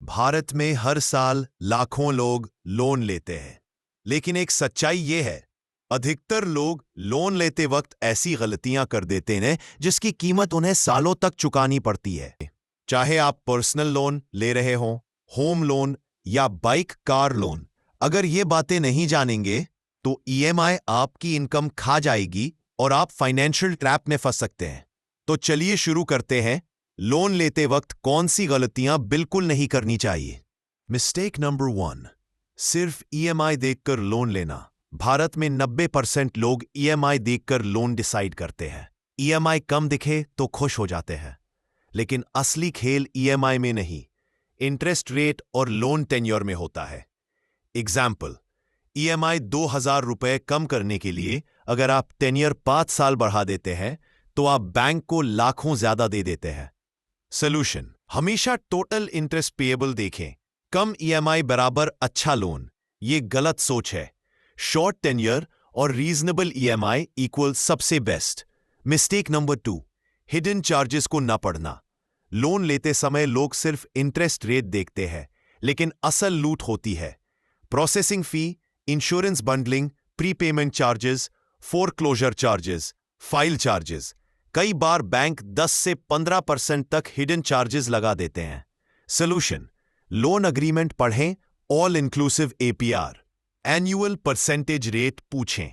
भारत में हर साल लाखों लोग लोन लेते हैं, लेकिन एक सच्चाई ये है, अधिकतर लोग लोन लेते वक्त ऐसी गलतियां कर देते हैं जिसकी कीमत उन्हें सालों तक चुकानी पड़ती है। चाहे आप पर्सनल लोन ले रहे हों, होम लोन या बाइक कार लोन, अगर ये बातें नहीं जानेंगे तो ईएमआई आपकी इनकम खा जाएगी और आप फाइनेंशियल ट्रैप में फंस सकते हैं। तो चलिए शुरू करते हैं। लोन लेते वक्त कौन सी गलतियां बिल्कुल नहीं करनी चाहिए। मिस्टेक नंबर 1, सिर्फ ईएमआई देखकर लोन लेना। भारत में 90% लोग ईएमआई देखकर लोन डिसाइड करते हैं। ईएमआई कम दिखे तो खुश हो जाते हैं, लेकिन असली खेल ईएमआई में नहीं, इंटरेस्ट रेट और लोन टेन्योर में होता है। एग्जाम्पल, ईएमआई 2,000 रुपए कम करने के लिए अगर आप टेन्योर 5 साल बढ़ा देते हैं तो आप बैंक को लाखों ज्यादा दे देते हैं। सोल्यूशन, हमेशा टोटल इंटरेस्ट पेएबल देखें। कम ईएमआई बराबर अच्छा लोन, ये गलत सोच है। शॉर्ट टेन्योर और रीजनेबल ईएमआई इक्वल सबसे best. Mistake number 2, hidden charges को न पढ़ना। लोन लेते समय लोग सिर्फ इंटरेस्ट रेट देखते हैं, लेकिन असल लूट होती है। Processing fee, insurance bundling, prepayment charges, foreclosure charges, file charges. कई बार बैंक 10 से 15% तक हिडन चार्जेस लगा देते हैं। सोल्यूशन, लोन अग्रीमेंट पढ़ें, all inclusive APR, annual percentage rate पूछें,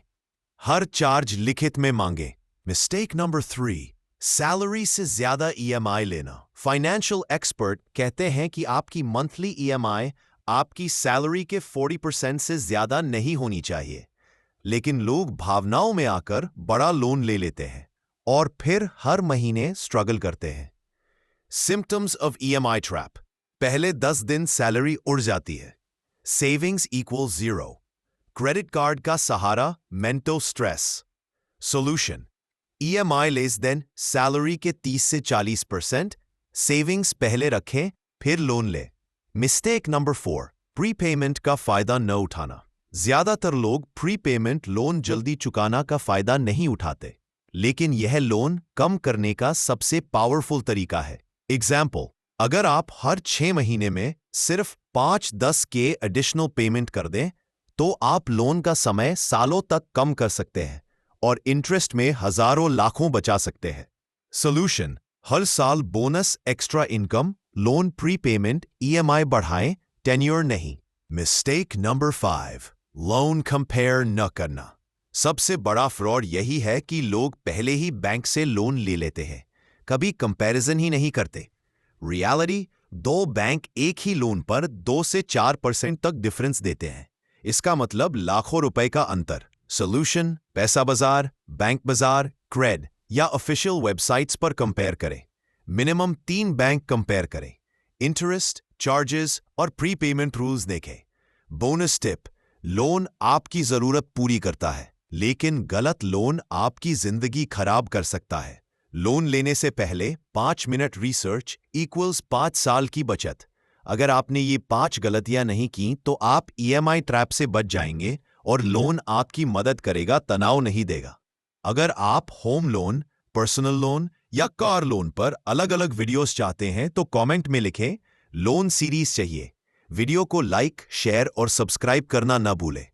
हर चार्ज लिखित में मांगे। मिस्टेक नंबर 3, सैलरी से ज्यादा ईएमआई लेना। फाइनेंशियल एक्सपर्ट कहते हैं कि आपकी मंथली ईएमआई आपकी सैलरी के 40% से ज्यादा नहीं होनी चाहिए, लेकिन लोग भावनाओं में आकर बड़ा लोन ले लेते हैं और फिर हर महीने स्ट्रगल करते हैं। सिम्टम्स ऑफ ईएमआई ट्रैप, पहले 10 दिन सैलरी उड़ जाती है, सेविंग्स इक्वल 0, क्रेडिट कार्ड का सहारा, mental stress. Solution, EMI less than salary के 30 से 40%, सेविंग्स पहले रखें फिर लोन ले। मिस्टेक नंबर 4, प्रीपेमेंट का फायदा न उठाना। ज्यादातर लोग प्रीपेमेंट लोन जल्दी चुकाना का फायदा नहीं उठाते, लेकिन यह लोन कम करने का सबसे पावरफुल तरीका है। एग्जाम्पल, अगर आप हर 6 महीने में सिर्फ 5-10 के एडिशनल पेमेंट कर दें तो आप लोन का समय सालों तक कम कर सकते हैं और इंटरेस्ट में हजारों लाखों बचा सकते हैं। सोल्यूशन, हर साल bonus, extra income, loan prepayment, EMI बढ़ाएं, टेन्योर नहीं। मिस्टेक नंबर 5, लोन कंपेयर न करना। सबसे बड़ा फ्रॉड यही है कि लोग पहले ही बैंक से लोन ले लेते हैं, कभी कंपैरिजन ही नहीं करते। रियलिटी, 2 बैंक एक ही लोन पर 2 से 4% तक डिफरेंस देते हैं। इसका मतलब लाखों रुपए का अंतर। सोल्यूशन, पैसा बाजार, बैंक बाजार, क्रेड या ऑफिशियल वेबसाइट्स पर कंपेयर करें। मिनिमम 3 बैंक कंपेयर करें। इंटरेस्ट, चार्जेस और प्रीपेमेंट रूल्स देखें। बोनस टिप, लोन आपकी जरूरत पूरी करता है, लेकिन गलत लोन आपकी जिंदगी खराब कर सकता है। लोन लेने से पहले 5 मिनट रिसर्च इक्वल्स 5 साल की बचत। अगर आपने ये 5 गलतियां नहीं की तो आप ईएमआई ट्रैप से बच जाएंगे और लोन आपकी मदद करेगा, तनाव नहीं देगा। अगर आप होम लोन, पर्सनल लोन या कार लोन पर अलग अलग वीडियोस चाहते हैं तो कमेंट में लिखें लोन सीरीज चाहिए। वीडियो को लाइक, शेयर और सब्सक्राइब करना न भूलें।